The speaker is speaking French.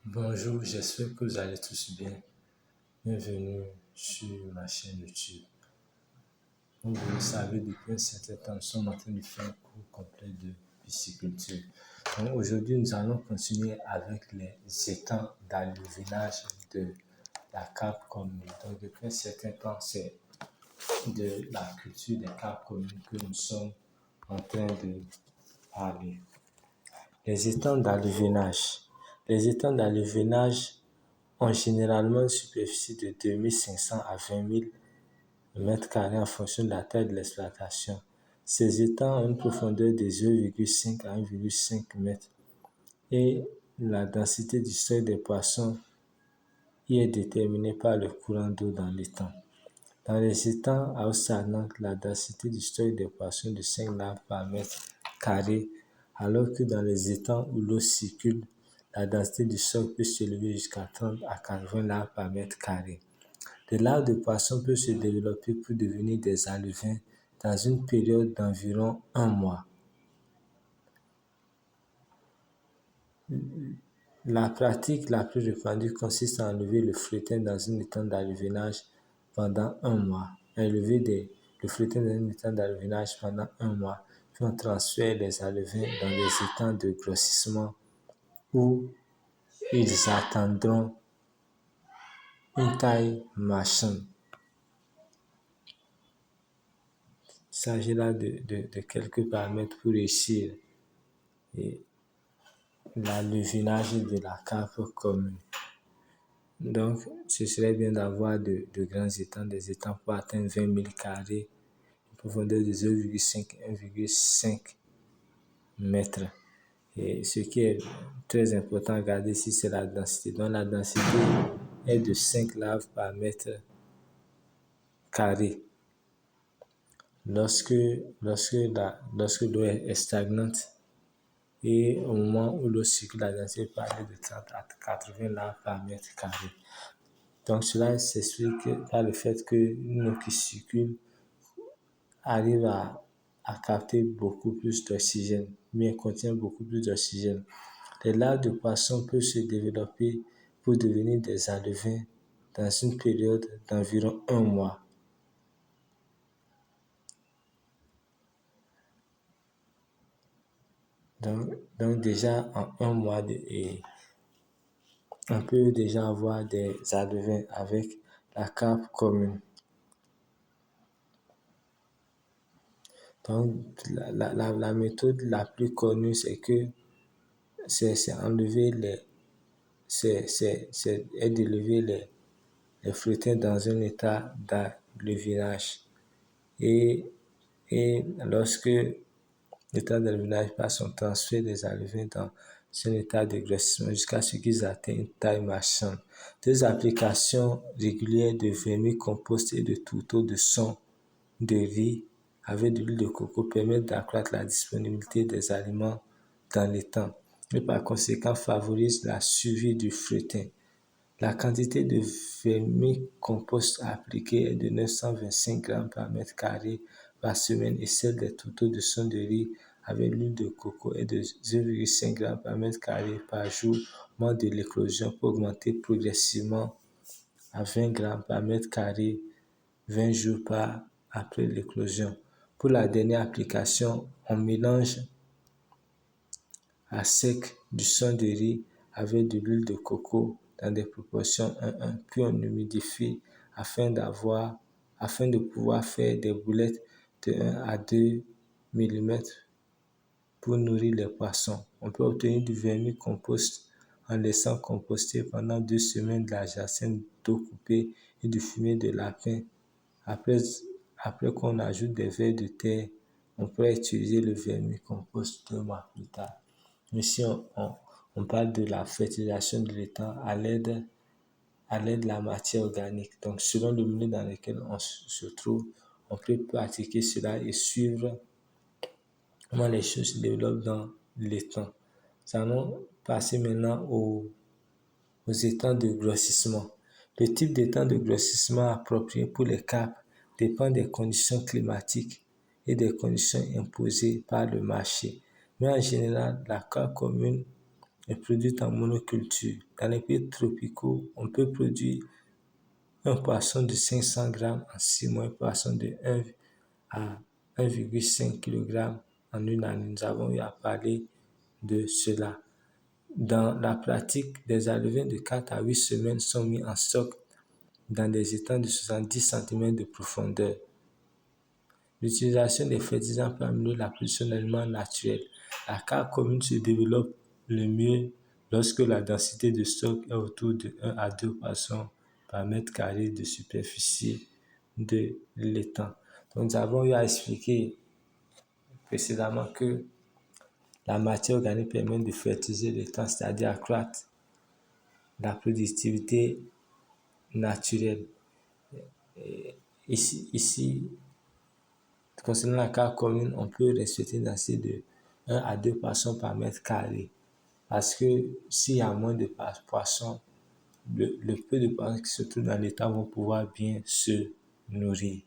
Bonjour, j'espère que vous allez tous bien. Bienvenue sur ma chaîne YouTube. Comme vous le savez, depuis un certain temps, nous sommes en train de faire un cours complet de pisciculture. Donc aujourd'hui, nous allons continuer avec les étangs d'alluvinage de la Cape commune. Donc depuis un certain temps, c'est de la culture des Capes communes que nous sommes en train de parler. Les étangs d'alluvinage. Les étangs d'alluvinage ont généralement une superficie de 2500 à 20 000 mètres carrés en fonction de la taille de l'exploitation. Ces étangs ont une profondeur de 0,5 à 1,5 mètres et la densité du seuil des poissons y est déterminée par le courant d'eau dans l'étang. Dans les étangs à eau stagnante, la densité du seuil des poissons est de 5 larves par mètre carré, alors que dans les étangs où l'eau circule, la densité du sol peut s'élever jusqu'à 30 à 80 larves par mètre carré. Les larves de poissons peuvent se développer pour devenir des alevins dans une période d'environ 1 mois. La pratique la plus répandue consiste à enlever le fretin dans un étang d'alevinage pendant 1 mois. Le fretin dans un étang d'alevinage pendant 1 mois, puis on transfère les alevins dans des étangs de grossissement où ils atteindront une taille marchande. Il s'agit là de quelques paramètres pour réussir l'alevinage de la Cape commune. Donc, ce serait bien d'avoir de grands étangs, des étangs pour atteindre 20 000 carrés, une profondeur de 0,5 à 1,5 mètres. Et ce qui est très important à regarder ici, c'est la densité. Donc, la densité est de 5 larves par mètre carré. Lorsque l'eau est stagnante et au moment où l'eau circule, la densité peut aller de 30 à 80 larves par mètre carré. Donc cela s'explique par le fait qu'une eau qui circule arrive à capter beaucoup plus d'oxygène, mais contient beaucoup plus d'oxygène. Les larves de poissons peuvent se développer pour devenir des alevins dans une période d'environ 1 mois. Donc déjà en 1 mois, on peut déjà avoir des alevins avec la Cape commune. Donc la méthode la plus connue, c'est d'élever les frettins dans un état d'alevinage. Et lorsque l'état d'alevinage passe, on transfère les alevins dans un état de grossissement jusqu'à ce qu'ils atteignent une taille marchande. Des applications régulières de vermicompost et de tourteaux de son de riz avec de l'huile de coco permettent d'accroître la disponibilité des aliments dans l'étang et par conséquent favorisent la survie du fretin. La quantité de vermicompost appliquée est de 925 g par mètre carré par semaine et celle des tourteaux de son de riz avec l'huile de coco est de 0,5 g par mètre carré par jour au moment de l'éclosion pour augmenter progressivement à 20 g par mètre carré 20 jours après l'éclosion. Pour la dernière application, on mélange à sec du son de riz avec de l'huile de coco dans des proportions 1:1, puis on humidifie afin de pouvoir faire des boulettes de 1 à 2 mm pour nourrir les poissons. On peut obtenir du vermicompost en laissant composter pendant 2 semaines de la jacinthe d'eau coupée et du fumier de lapin. Après qu'on ajoute des vers de terre, on peut utiliser le vermicompost 2 mois plus tard. Ici, on parle de la fertilisation de l'étang à l'aide de la matière organique. Donc, selon le milieu dans lequel on se trouve, on peut pratiquer cela et suivre comment les choses se développent dans l'étang. Nous allons passer maintenant aux étangs de grossissement. Le type d'étang de grossissement approprié pour les carpes dépend des conditions climatiques et des conditions imposées par le marché. Mais en général, la Cape commune est produite en monoculture. Dans les pays tropicaux, on peut produire un poisson de 500 grammes en 6 mois, un poisson de 1 à 1,5 kg en une année. Nous avons eu à parler de cela. Dans la pratique, des alevins de 4 à 8 semaines sont mis en stock dans des étangs de 70 cm de profondeur. L'utilisation des fertilisants peut améliorer la production d'aliments naturels. La carte commune se développe le mieux lorsque la densité de stock est autour de 1 à 2 poissons par mètre carré de superficie de l'étang. Donc, nous avons eu à expliquer précédemment que la matière organique permet de fertiliser l'étang, c'est-à-dire accroître la productivité naturelle. Ici, concernant la carte commune, on peut respecter une densité de 1 à 2 poissons par mètre carré. Parce que s'il y a moins de poissons, le peu de poissons qui se trouvent dans l'étang vont pouvoir bien se nourrir.